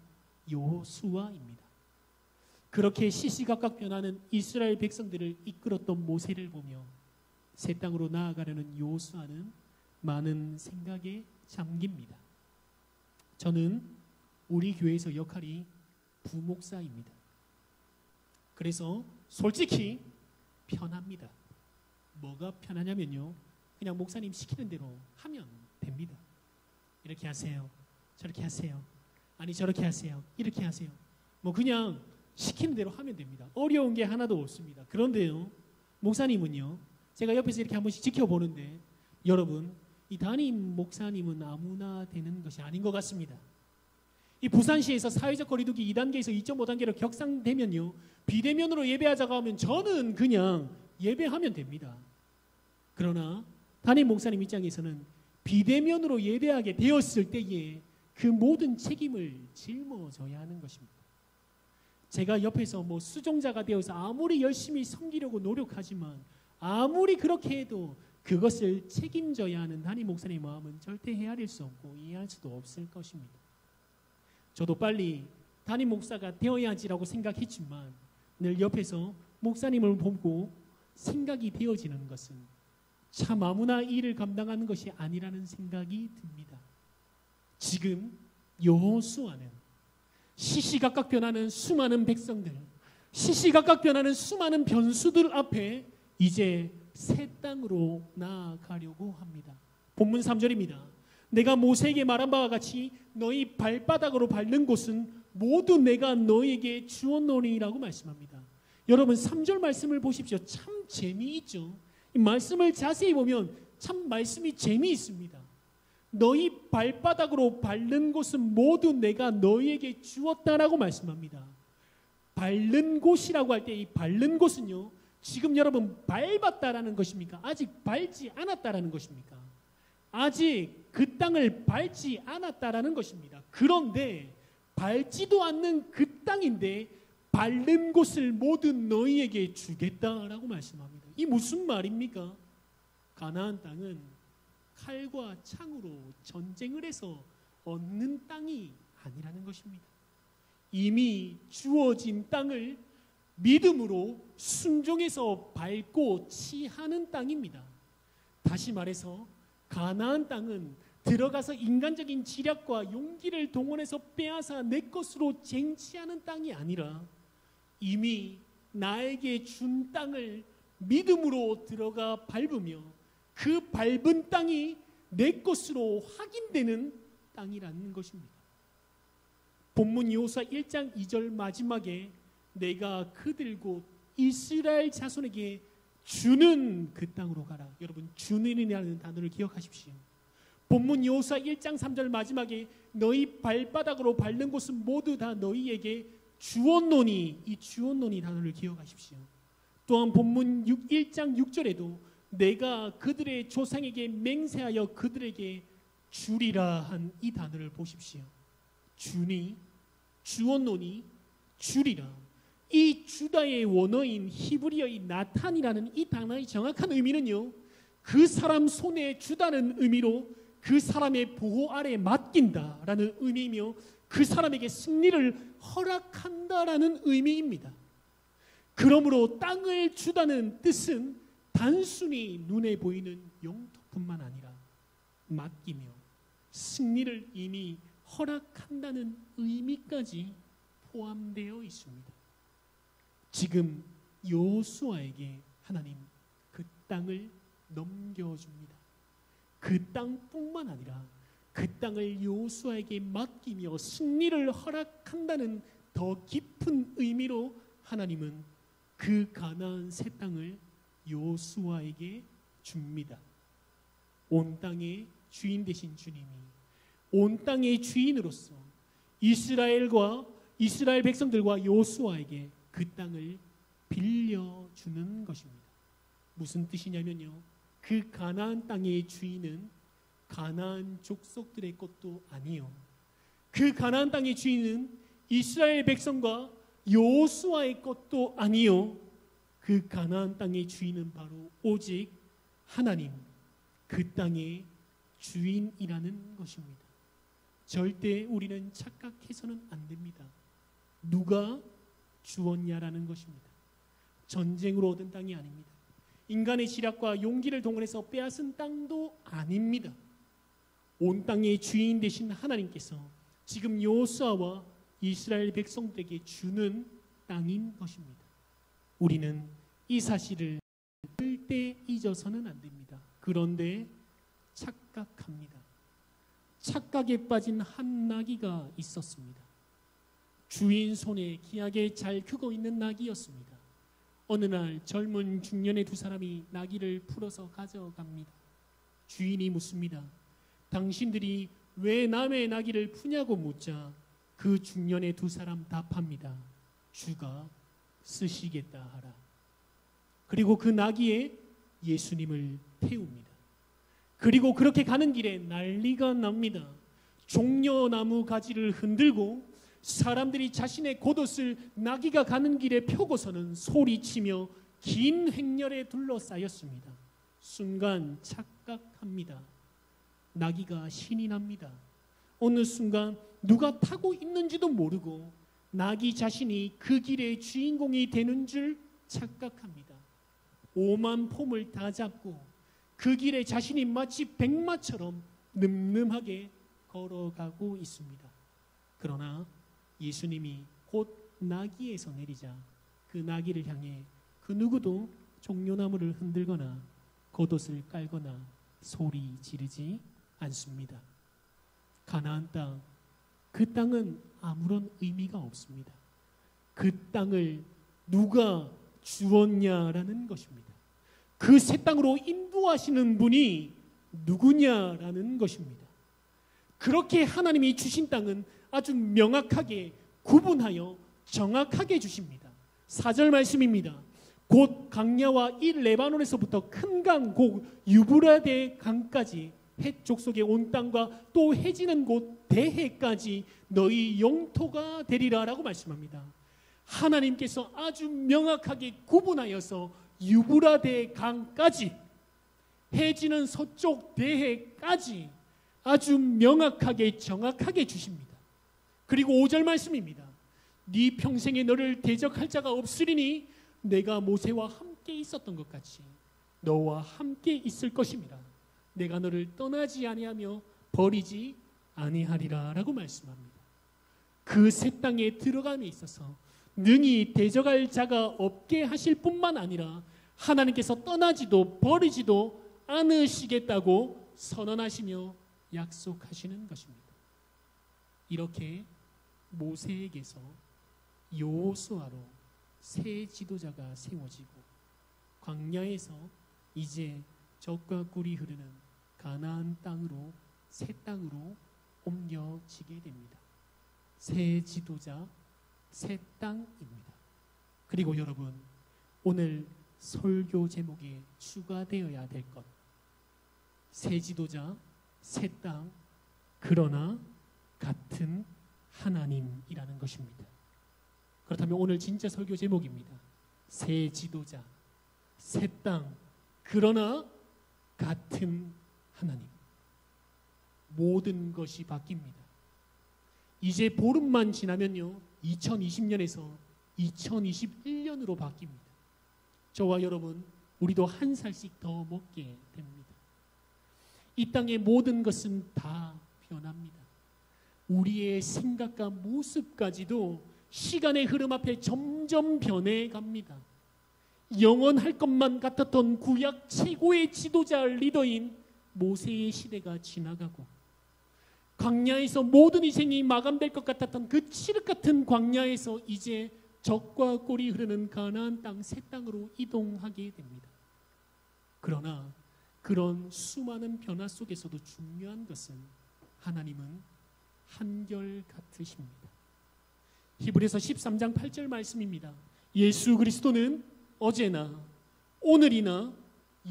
S1: 여호수아입니다. 그렇게 시시각각 변하는 이스라엘 백성들을 이끌었던 모세를 보며 새 땅으로 나아가려는 여호수아는 많은 생각에 잠깁니다. 저는 우리 교회에서 역할이 부목사입니다. 그래서 솔직히 편합니다. 뭐가 편하냐면요, 그냥 목사님 시키는 대로 하면 됩니다. 이렇게 하세요, 저렇게 하세요, 아니 저렇게 하세요, 이렇게 하세요. 뭐 그냥 시키는 대로 하면 됩니다. 어려운 게 하나도 없습니다. 그런데요, 목사님은요, 제가 옆에서 이렇게 한 번씩 지켜보는데, 여러분, 이 담임 목사님은 아무나 되는 것이 아닌 것 같습니다. 이 부산시에서 사회적 거리두기 2단계에서 2.5단계로 격상되면요, 비대면으로 예배하자고 하면 저는 그냥 예배하면 됩니다. 그러나 담임 목사님 입장에서는 비대면으로 예배하게 되었을 때에 그 모든 책임을 짊어져야 하는 것입니다. 제가 옆에서 뭐 수종자가 되어서 아무리 열심히 섬기려고 노력하지만, 아무리 그렇게 해도 그것을 책임져야 하는 담임 목사님의 마음은 절대 헤아릴 수 없고 이해할 수도 없을 것입니다. 저도 빨리 담임 목사가 되어야지라고 생각했지만, 늘 옆에서 목사님을 보고 생각이 되어지는 것은 참 아무나 이 일을 감당하는 것이 아니라는 생각이 듭니다. 지금 여호수아는 시시각각 변하는 수많은 백성들, 시시각각 변하는 수많은 변수들 앞에 이제 새 땅으로 나아가려고 합니다. 본문 3절입니다. 내가 모세에게 말한 바와 같이 너희 발바닥으로 밟는 곳은 모두 내가 너희에게 주었노니라고 말씀합니다. 여러분, 3절 말씀을 보십시오. 참 재미있죠. 이 말씀을 자세히 보면 참 말씀이 재미있습니다. 너희 발바닥으로 밟는 곳은 모두 내가 너희에게 주었다라고 말씀합니다. 밟는 곳이라고 할 때 이 밟는 곳은요, 지금 여러분 밟았다라는 것입니까? 아직 밟지 않았다라는 것입니까? 아직 그 땅을 밟지 않았다라는 것입니다. 그런데 밟지도 않는 그 땅인데 밟는 곳을 모두 너희에게 주겠다라고 말씀합니다. 이 무슨 말입니까? 가나안 땅은 칼과 창으로 전쟁을 해서 얻는 땅이 아니라는 것입니다. 이미 주어진 땅을 믿음으로 순종해서 밟고 치하는 땅입니다. 다시 말해서 가나안 땅은 들어가서 인간적인 지략과 용기를 동원해서 빼앗아 내 것으로 쟁취하는 땅이 아니라 이미 나에게 준 땅을 믿음으로 들어가 밟으며 그 밟은 땅이 내 것으로 확인되는 땅이라는 것입니다. 본문 여호수아 1장 2절 마지막에 내가 그들고 이스라엘 자손에게 주는 그 땅으로 가라. 여러분, 주는이라는 단어를 기억하십시오. 본문 여호수아 1장 3절 마지막에 너희 발바닥으로 밟는 곳은 모두 다 너희에게 주었노니, 이 주었노니 단어를 기억하십시오. 또한 본문 1장 6절에도 내가 그들의 조상에게 맹세하여 그들에게 주리라 한 이 단어를 보십시오. 주니, 주었노니, 주리라. 이 주다의 원어인 히브리어인 나탄이라는 이 단어의 정확한 의미는요, 그 사람 손에 주다는 의미로 그 사람의 보호 아래 맡긴다라는 의미이며 그 사람에게 승리를 허락한다라는 의미입니다. 그러므로 땅을 주다는 뜻은 단순히 눈에 보이는 영토뿐만 아니라 맡기며 승리를 이미 허락한다는 의미까지 포함되어 있습니다. 지금 여호수아에게 하나님 그 땅을 넘겨줍니다. 그 땅뿐만 아니라 그 땅을 여호수아에게 맡기며 승리를 허락한다는 더 깊은 의미로 하나님은 그 가나안 새 땅을 여호수아에게 줍니다. 온 땅의 주인 되신 주님이 온 땅의 주인으로서 이스라엘 백성들과 여호수아에게 그 땅을 빌려주는 것입니다. 무슨 뜻이냐면요, 그 가나안 땅의 주인은 가나안 족속들의 것도 아니요, 그 가나안 땅의 주인은 이스라엘 백성과 여호수아의 것도 아니요, 그 가나안 땅의 주인은 바로 오직 하나님, 그 땅의 주인이라는 것입니다. 절대 우리는 착각해서는 안 됩니다. 누가 주었냐라는 것입니다. 전쟁으로 얻은 땅이 아닙니다. 인간의 지략과 용기를 동원해서 빼앗은 땅도 아닙니다. 온 땅의 주인 되신 하나님께서 지금 여호수아와 이스라엘 백성들에게 주는 땅인 것입니다. 우리는 이 사실을 절대 잊어서는 안 됩니다. 그런데 착각합니다. 착각에 빠진 한 나귀가 있었습니다. 주인 손에 귀하게 잘 크고 있는 나귀였습니다. 어느 날 젊은 중년의 두 사람이 나귀를 풀어서 가져갑니다. 주인이 묻습니다. 당신들이 왜 남의 나귀를 푸냐고 묻자 그 중년의 두 사람 답합니다. 주가 쓰시겠다 하라. 그리고 그 나귀에 예수님을 태웁니다. 그리고 그렇게 가는 길에 난리가 납니다. 종려나무 가지를 흔들고 사람들이 자신의 겉옷을 나귀가 가는 길에 펴고서는 소리치며 긴 행렬에 둘러싸였습니다. 순간 착각합니다. 나귀가 신이 납니다. 어느 순간 누가 타고 있는지도 모르고 나귀 자신이 그 길의 주인공이 되는 줄 착각합니다. 오만 폼을 다 잡고 그 길에 자신이 마치 백마처럼 늠름하게 걸어가고 있습니다. 그러나 예수님이 곧 나귀에서 내리자 그 나귀를 향해 그 누구도 종려나무를 흔들거나 겉옷을 깔거나 소리 지르지 않습니다. 가나안 땅, 그 땅은 아무런 의미가 없습니다. 그 땅을 누가 주었냐라는 것입니다. 그 새 땅으로 인도하시는 분이 누구냐라는 것입니다. 그렇게 하나님이 주신 땅은 아주 명확하게 구분하여 정확하게 주십니다. 4절 말씀입니다. 곧 강야와 이 레바논에서부터 큰 강, 곧 유브라데 강까지 헷 족속의 온 땅과 또 해지는 곳 대해까지 너희 영토가 되리라라고 말씀합니다. 하나님께서 아주 명확하게 구분하여서 유브라데 강까지 해지는 서쪽 대해까지 아주 명확하게 정확하게 주십니다. 그리고 5절 말씀입니다. 네 평생에 너를 대적할 자가 없으리니 내가 모세와 함께 있었던 것 같이 너와 함께 있을 것임이라. 내가 너를 떠나지 아니하며 버리지 아니하리라 라고 말씀합니다. 그 새 땅에 들어감에 있어서 능히 대적할 자가 없게 하실 뿐만 아니라 하나님께서 떠나지도 버리지도 않으시겠다고 선언하시며 약속하시는 것입니다. 이렇게 모세에게서 여호수아로 새 지도자가 세워지고 광야에서 이제 젖과 꿀이 흐르는 가나안 땅으로 새 땅으로 옮겨지게 됩니다. 새 지도자, 새 땅입니다. 그리고 여러분, 오늘 설교 제목에 추가되어야 될 것, 새 지도자, 새 땅, 그러나 같은 하나님이라는 것입니다. 그렇다면 오늘 진짜 설교 제목입니다. 새 지도자, 새 땅, 그러나 같은 하나님. 모든 것이 바뀝니다. 이제 보름만 지나면요, 2020년에서 2021년으로 바뀝니다. 저와 여러분, 우리도 한 살씩 더 먹게 됩니다. 이 땅의 모든 것은 다 변합니다. 우리의 생각과 모습까지도 시간의 흐름 앞에 점점 변해갑니다. 영원할 것만 같았던 구약 최고의 지도자 리더인 모세의 시대가 지나가고 광야에서 모든 희생이 마감될 것 같았던 그 칠흑 같은 광야에서 이제 젖과 꿀이 흐르는 가나안 땅 새 땅으로 이동하게 됩니다. 그러나 그런 수많은 변화 속에서도 중요한 것은 하나님은 한결같으십니다. 히브리서 13장 8절 말씀입니다. 예수 그리스도는 어제나 오늘이나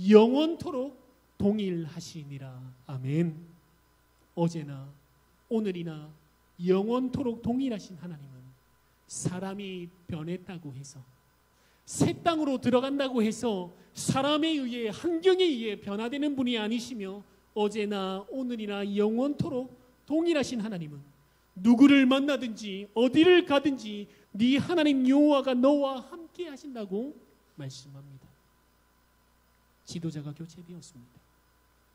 S1: 영원토록 동일하시니라. 아멘. 어제나 오늘이나 영원토록 동일하신 하나님은 사람이 변했다고 해서 새 땅으로 들어간다고 해서 사람에 의해 환경에 의해 변화되는 분이 아니시며 어제나 오늘이나 영원토록 동일하신 하나님은 누구를 만나든지 어디를 가든지 네 하나님 여호와가 너와 함께 하신다고 말씀합니다. 지도자가 교체되었습니다.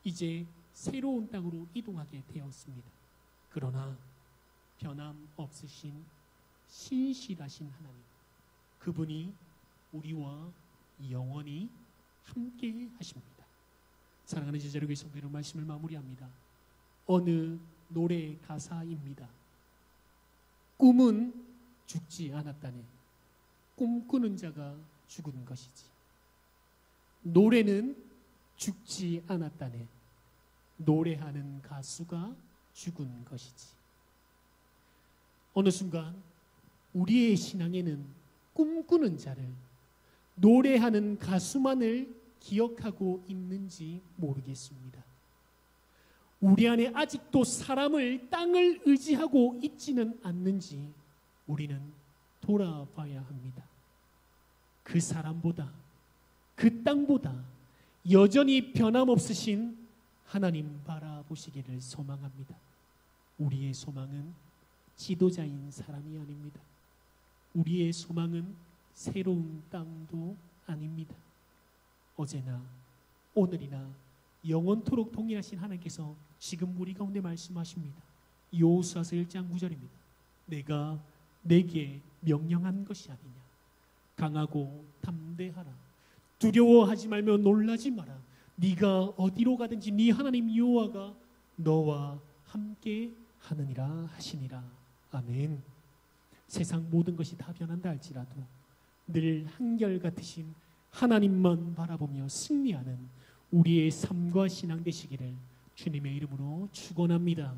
S1: 이제 새로운 땅으로 이동하게 되었습니다. 그러나 변함없으신 신실하신 하나님, 그분이 우리와 영원히 함께 하십니다. 사랑하는 제자들의 성도들, 말씀을 마무리합니다. 어느 노래 가사입니다. 꿈은 죽지 않았다네. 꿈꾸는 자가 죽은 것이지. 노래는 죽지 않았다네. 노래하는 가수가 죽은 것이지. 어느 순간 우리의 신앙에는 꿈꾸는 자를, 노래하는 가수만을 기억하고 있는지 모르겠습니다. 우리 안에 아직도 사람을, 땅을 의지하고 있지는 않는지 우리는 돌아봐야 합니다. 그 사람보다, 그 땅보다 여전히 변함없으신 하나님 바라보시기를 소망합니다. 우리의 소망은 지도자인 사람이 아닙니다. 우리의 소망은 새로운 땅도 아닙니다. 어제나 오늘이나 영원토록 동일하신 하나님께서 지금 우리 가운데 말씀하십니다. 여호수아서 1장 9절입니다. 내가 내게 명령한 것이 아니냐. 강하고 담대하라. 두려워하지 말며 놀라지 마라. 네가 어디로 가든지 네 하나님 여호와가 너와 함께 하느니라 하시니라. 아멘. 세상 모든 것이 다 변한다 할지라도 늘 한결같으신 하나님만 바라보며 승리하는 우리의 삶과 신앙 되시기를 주님의 이름으로 축원합니다.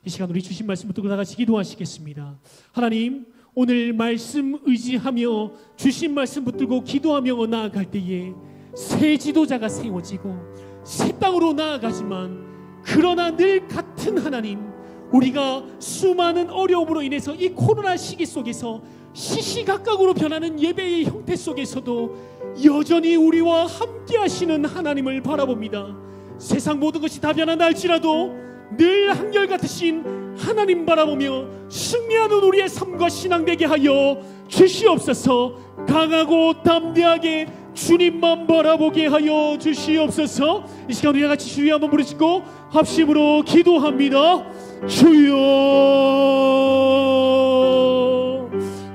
S1: 이 시간 우리 주신 말씀 붙들고 다 같이 기도하시겠습니다. 하나님, 오늘 말씀 의지하며 주신 말씀 붙들고 기도하며 나아갈 때에 새 지도자가 세워지고 새 땅으로 나아가지만, 그러나 늘 같은 하나님, 우리가 수많은 어려움으로 인해서 이 코로나 시기 속에서 시시각각으로 변하는 예배의 형태 속에서도 여전히 우리와 함께 하시는 하나님을 바라봅니다. 세상 모든 것이 다 변한다 할지라도 늘 한결같으신 하나님 바라보며 승리하는 우리의 삶과 신앙 되게 하여 주시옵소서. 강하고 담대하게 주님만 바라보게 하여 주시옵소서. 이 시간 우리 같이 주여 한번 부르시고 합심으로 기도합니다. 주여,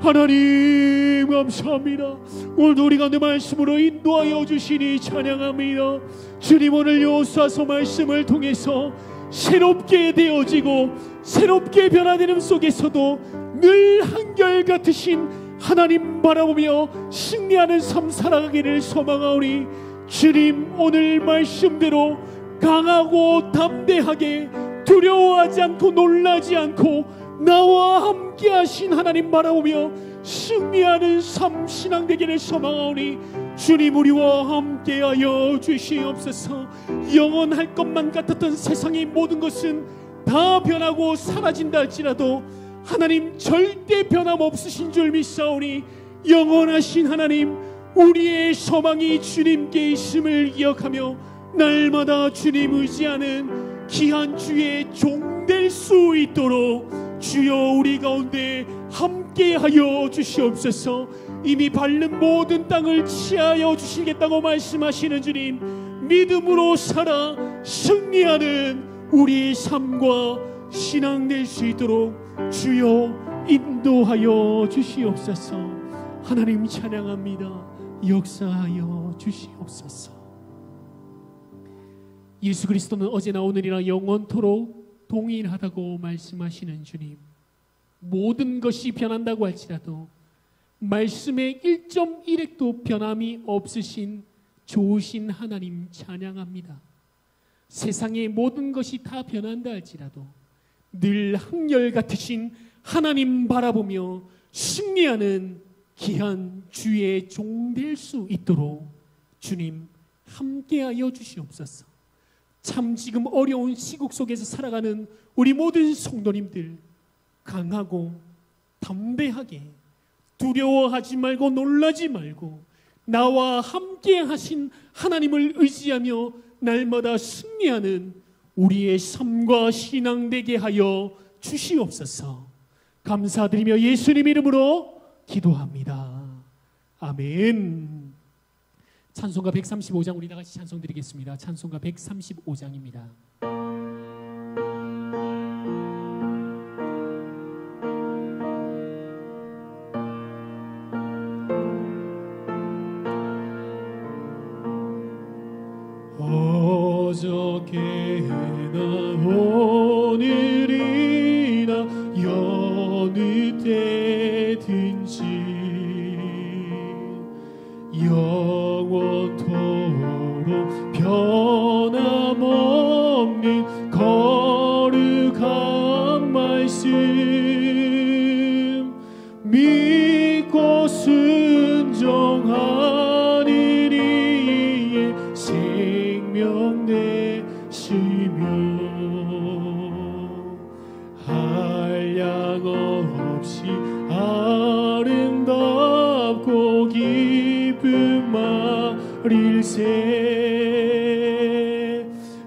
S1: 하나님 감사합니다. 오늘도 우리 가운데 말씀으로 인도하여 주시니 찬양합니다. 주님, 오늘 여호수아서 말씀을 통해서 새롭게 되어지고 새롭게 변화되는 속에서도 늘 한결같으신 하나님 바라보며 승리하는 삶 살아가기를 소망하오니, 주님 오늘 말씀대로 강하고 담대하게 두려워하지 않고 놀라지 않고 나와 함께 하신 하나님 바라보며 승리하는 삶 신앙 되기를 소망하오니, 주님 우리와 함께하여 주시옵소서. 영원할 것만 같았던 세상의 모든 것은 다 변하고 사라진다 할지라도 하나님 절대 변함없으신 줄 믿사오니, 영원하신 하나님, 우리의 소망이 주님께 있음을 기억하며 날마다 주님 의지하는 귀한 주의 종 될 수 있도록 주여 우리 가운데 함께하여 주시옵소서. 이미 밟는 모든 땅을 치하여 주시겠다고 말씀하시는 주님, 믿음으로 살아 승리하는 우리의 삶과 신앙 될 수 있도록 주여 인도하여 주시옵소서. 하나님 찬양합니다. 역사하여 주시옵소서. 예수 그리스도는 어제나 오늘이나 영원토록 동일하다고 말씀하시는 주님, 모든 것이 변한다고 할지라도 말씀의 1.1핵도 변함이 없으신 좋으신 하나님 찬양합니다. 세상의 모든 것이 다 변한다 할지라도 늘 한결같으신 하나님 바라보며 승리하는 귀한 주의 종 될 수 있도록 주님 함께하여 주시옵소서. 참 지금 어려운 시국 속에서 살아가는 우리 모든 성도님들, 강하고 담대하게 두려워하지 말고 놀라지 말고 나와 함께 하신 하나님을 의지하며 날마다 승리하는 우리의 삶과 신앙 되게 하여 주시옵소서. 감사드리며 예수님 이름으로 기도합니다. 아멘. 찬송가 135장 우리 다 같이 찬송 드리겠습니다. 찬송가 135장입니다.
S2: 믿고 순종하는 이의 생명 되시며 한량 없이 아름답고 기쁜 말일세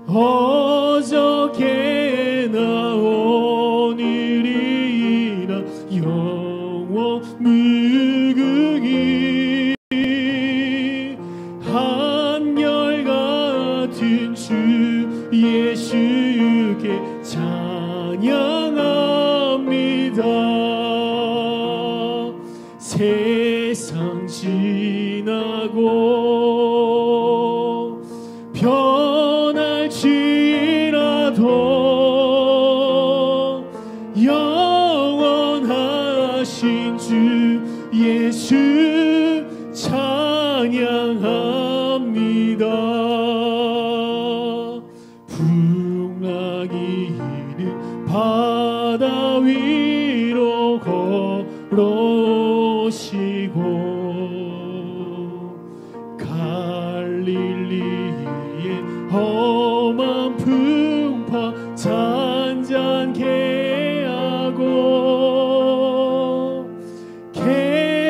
S2: 어저께나 오늘이나 영원 무궁히 한결같은 주 예수께 찬양합니다. 세상 지나고 변할지라도 영원하신 주 예수 찬양합니다. 풍랑이는 바다 위로 걸어오시고 갈릴리의 험한 풍파 잔잔케 하고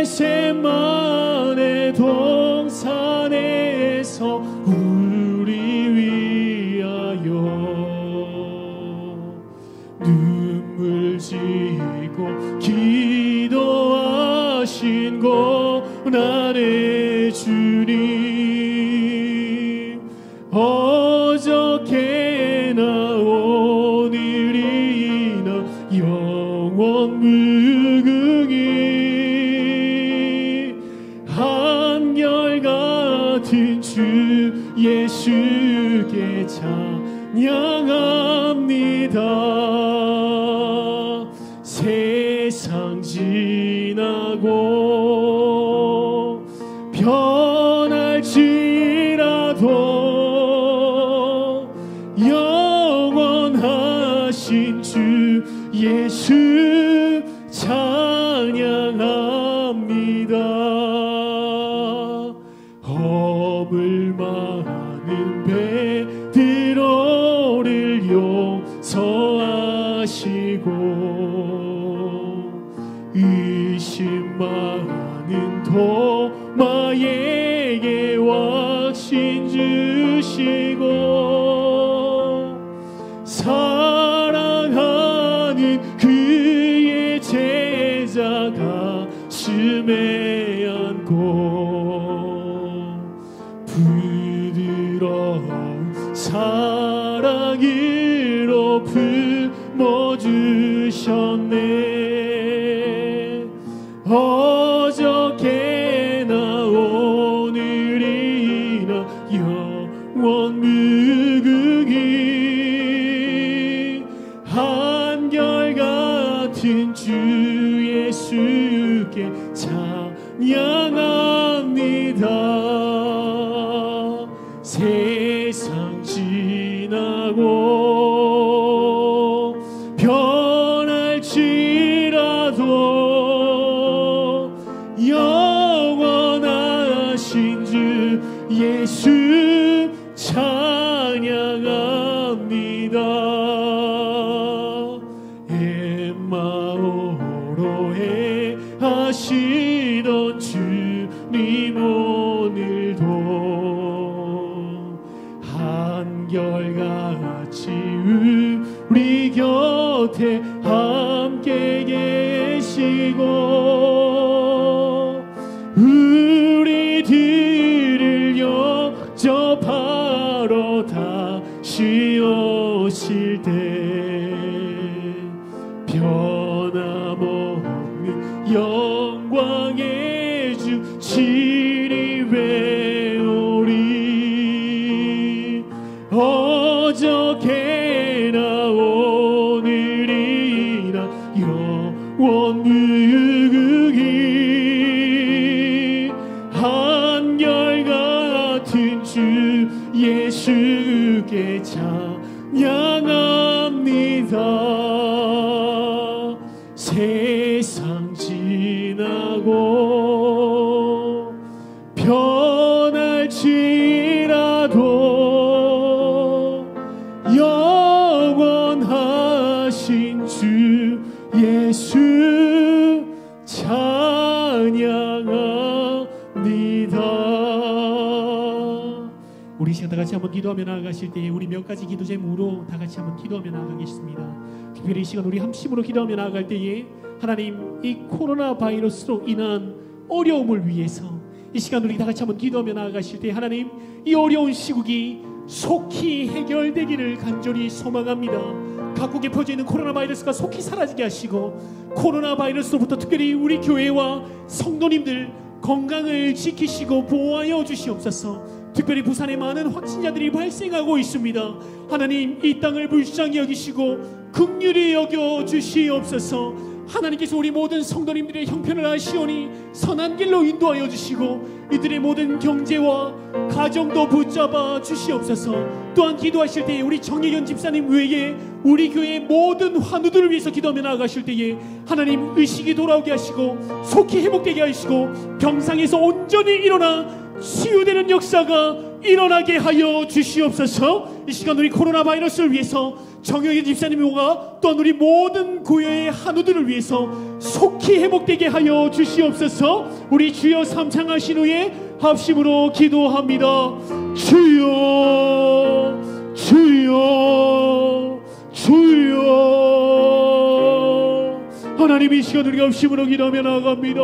S2: 겟세마네 동산에서 우리 위하여 눈물 짓고 기도하신 고난의 주님 어저께나 오늘이나 영원 무궁히 한결같은 주 예수께 찬양합니다. 세상 지나고 변할지라도 영원하신 주 예수 찬양합니다. 허물 많은 베드로를 용서하시고 의심 많은 도마에게 확신 주시고 사랑하는 그의 제자 가슴에 안고 부드러운 사랑으로 품어주셨네. 어저께나 오늘이나 영원 무궁히 한결같은 주 예수께 찬양합니다. 세상 지나고 변할지라도 영원하신 주 예수 찬양합니다. 엠마오로 행하시던 주님 오늘도 한결같이 우리 곁에 함께 계시고 우리들을 영접하러 다시 오실 때 변함없는 영광의 주 지리 외우리. 어저께나 오늘이나 영원 무궁히 한결같은 주 예수께 찬양합니다. 세상 지나고 변할지라도 영원하신 주 예수 찬양합니다.
S1: 우리 시간 다 같이 한번 기도하며 나아가실 때에 우리 몇 가지 기도 제목으로 다 같이 한번 기도하며 나아가겠습니다. 특별히 이 시간 우리 합심으로 기도하며 나아갈 때에 하나님, 이 코로나 바이러스로 인한 어려움을 위해서 이 시간 우리 다 같이 한번 기도하며 나아가실 때 하나님, 이 어려운 시국이 속히 해결되기를 간절히 소망합니다. 각국에 퍼져 있는 코로나 바이러스가 속히 사라지게 하시고, 코로나 바이러스로부터 특별히 우리 교회와 성도님들 건강을 지키시고 보호하여 주시옵소서. 특별히 부산에 많은 확진자들이 발생하고 있습니다. 하나님, 이 땅을 불쌍히 여기시고 긍휼히 여겨 주시옵소서. 하나님께서 우리 모든 성도님들의 형편을 아시오니 선한 길로 인도하여 주시고 이들의 모든 경제와 가정도 붙잡아 주시옵소서. 또한 기도하실 때에 우리 정혜견 집사님 외에 우리 교회의 모든 환우들을 위해서 기도하며 나아가실 때에 하나님, 의식이 돌아오게 하시고 속히 회복되게 하시고 병상에서 온전히 일어나 치유되는 역사가 일어나게 하여 주시옵소서. 이 시간 우리 코로나 바이러스를 위해서 정영희 집사님과 또한 우리 모든 교회의 한우들을 위해서 속히 회복되게 하여 주시옵소서. 우리 주여 삼창하신 후에 합심으로 기도합니다. 주여 주여 주여. 하나님, 이 시간 우리가 합심으로 기도하며 나아갑니다.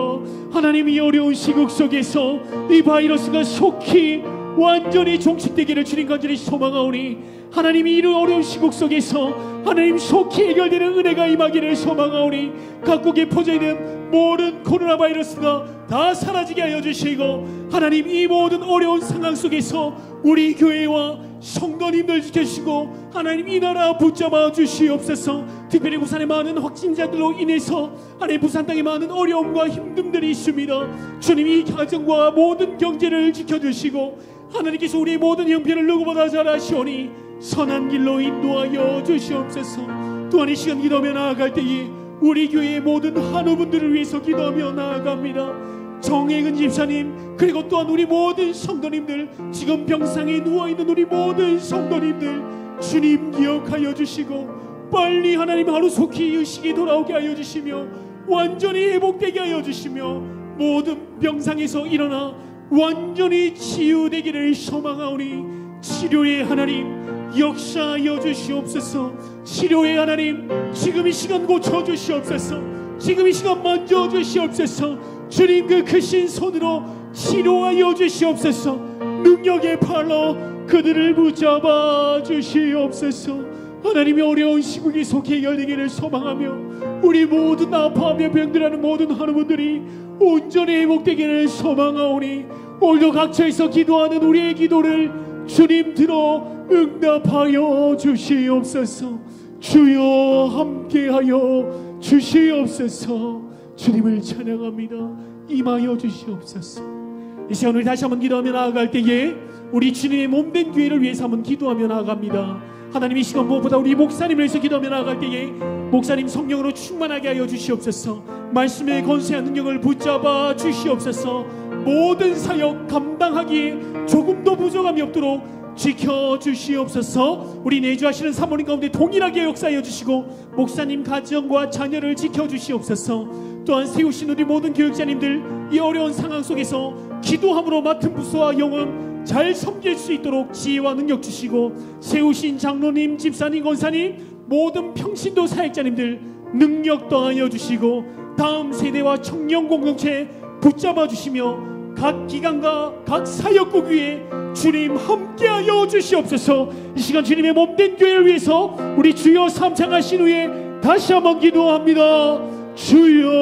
S1: 하나님, 이 어려운 시국 속에서 이 바이러스가 속히 완전히 종식되기를 주님 간절히 소망하오니 하나님이 이 어려운 시국 속에서 하나님 속히 해결되는 은혜가 임하기를 소망하오니 각국에 퍼져있는 모든 코로나 바이러스가 다 사라지게 하여 주시고 하나님, 이 모든 어려운 상황 속에서 우리 교회와 성도님들 지켜주시고 하나님, 이 나라 붙잡아 주시옵소서. 특별히 부산의 많은 확진자들로 인해서 하나님, 부산 땅에 많은 어려움과 힘듦들이 있습니다. 주님, 이 가정과 모든 경제를 지켜주시고 하나님께서 우리의 모든 형편을 누구보다 잘 아시오니 선한 길로 인도하여 주시옵소서. 또한 이 시간 기도하며 나아갈 때에 우리 교회의 모든 한우분들을 위해서 기도하며 나아갑니다. 정혜근 집사님, 그리고 또한 우리 모든 성도님들, 지금 병상에 누워있는 우리 모든 성도님들 주님 기억하여 주시고 빨리 하나님 하루속히 의식이 돌아오게 하여 주시며 완전히 회복되게 하여 주시며 모든 병상에서 일어나 완전히 치유되기를 소망하오니 치료의 하나님 역사하여 주시옵소서. 치료의 하나님, 지금 이 시간 고쳐주시옵소서. 지금 이 시간 만져주시옵소서. 주님, 그 크신 손으로 치료하여 주시옵소서. 능력의 팔로 그들을 붙잡아 주시옵소서. 하나님의 어려운 시국이 속히 해결되기를 소망하며 우리 모든 아파하며 병들하는 모든 하나님들이 온전히 회복되기를 소망하오니 오늘도 각처에서 기도하는 우리의 기도를 주님 들어 응답하여 주시옵소서. 주여 함께하여 주시옵소서. 주님을 찬양합니다. 임하여 주시옵소서. 이 시간 우리 다시 한번 기도하며 나아갈 때에 우리 주님의 몸된 교회를 위해서 한번 기도하며 나아갑니다. 하나님, 이 시간 무엇보다 우리 목사님을 위해서 기도하며 나아갈 때에 목사님 성령으로 충만하게 하여 주시옵소서. 말씀의 권세한 능력을 붙잡아 주시옵소서. 모든 사역 감당하기에 조금도 부족함이 없도록 지켜주시옵소서. 우리 내주하시는 사모님 가운데 동일하게 역사하여 주시고 목사님 가정과 자녀를 지켜주시옵소서. 또한 세우신 우리 모든 교육자님들 이 어려운 상황 속에서 기도함으로 맡은 부서와 영혼 잘 섬길 수 있도록 지혜와 능력 주시고 세우신 장로님, 집사님, 권사님, 모든 평신도 사역자님들 능력 더하여 주시고 다음 세대와 청년 공동체 붙잡아 주시며 각 기관과 각 사역국 위에 주님 함께하여 주시옵소서. 이 시간 주님의 몸된 교회를 위해서 우리 주여 삼창하신 후에 다시 한번 기도합니다. 주여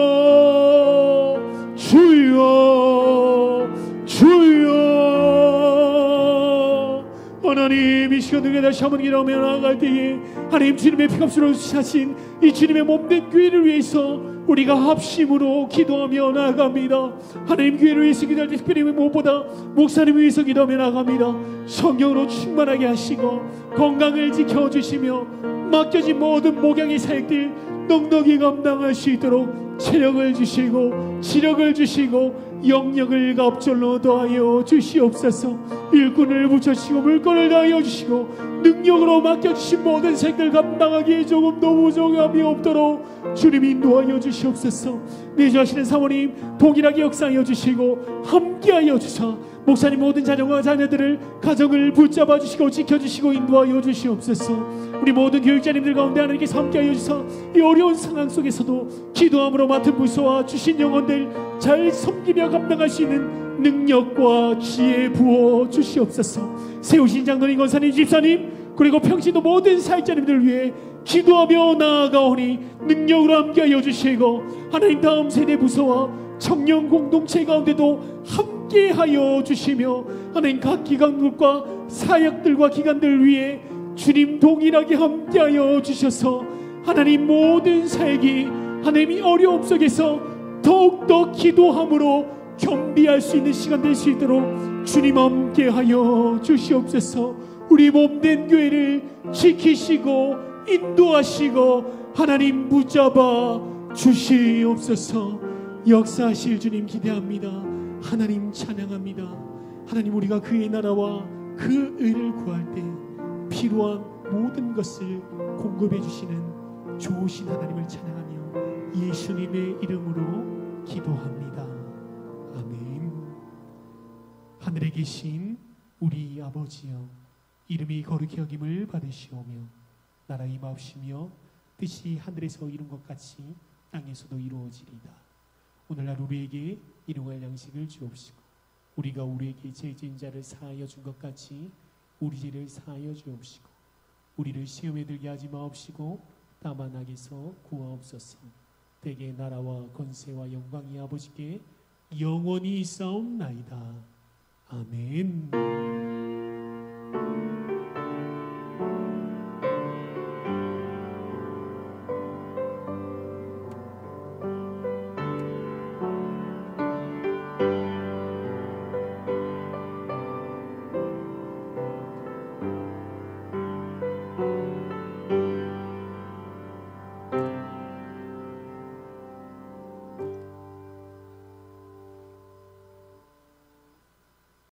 S1: 주여 주여. 하나님, 이 시간 우리가 다시 한번 기도하며 나아갈 때에 하나님, 주님의 피값으로 사신 이 주님의 몸된 교회를 위해서 우리가 합심으로 기도하며 나아갑니다. 하나님, 교회를 위해서 기도할 때 특별히 무엇보다 목사님을 위해서 기도하며 나아갑니다. 성령으로 충만하게 하시고 건강을 지켜주시며 맡겨진 모든 목양의 사역들 넉넉히 감당할 수 있도록 체력을 주시고 지력을 주시고 영역을 갑절로 더하여 주시옵소서. 일꾼을 붙여주시고 물건을 더하여 주시고 능력으로 맡겨주신 모든 생들 감당하기에 조금도 부족함이 없도록 주님 인도하여 주시옵소서. 내주하시는 사모님 동일하게 역사하여 주시고 함께하여 주사 목사님 모든 자녀와 자녀들을 가정을 붙잡아 주시고 지켜주시고 인도하여 주시옵소서. 우리 모든 교육자님들 가운데 하나님께서 함께하여 주사 이 어려운 상황 속에서도 기도함으로 맡은 부서와 주신 영혼들 잘 섬기며 감당할 수 있는 능력과 지혜 부어 주시옵소서. 세우신 장로님 권사님 집사님 그리고 평신도 모든 사역자님들을 위해 기도하며 나아가오니 능력으로 함께하여 주시고 하나님 다음 세대 부서와 청년 공동체 가운데도 함께하여 주시며 하나님 각 기관들과 사역들과 기관들을 위해 주님 동일하게 함께하여 주셔서 하나님 모든 사역이 하나님이 어려움 속에서 더욱더 기도함으로 겸비할 수 있는 시간 될 수 있도록 주님 함께하여 주시옵소서. 우리 몸된 교회를 지키시고 인도하시고 하나님 붙잡아 주시옵소서. 역사하실 주님 기대합니다. 하나님 찬양합니다. 하나님 우리가 그의 나라와 그 의를 구할 때 필요한 모든 것을 공급해 주시는 좋으신 하나님을 찬양하며 예수님의 이름으로 기도합니다. 아멘. 하늘에 계신 우리 아버지여 이름이 거룩히 여김을 받으시오며 나라 임하옵시며 뜻이 하늘에서 이룬 것 같이 땅에서도 이루어지리다. 오늘날 우리에게 일용할 양식을 주옵시고 우리가 우리에게 죄진 자를 사하여 준 것 같이 우리 죄를 사하여 주옵시고 우리를 시험에 들게 하지 마옵시고 다만 악에서 구하옵소서. 대개 나라와 권세와 영광이 아버지께 영원히 있사옵나이다. 아멘.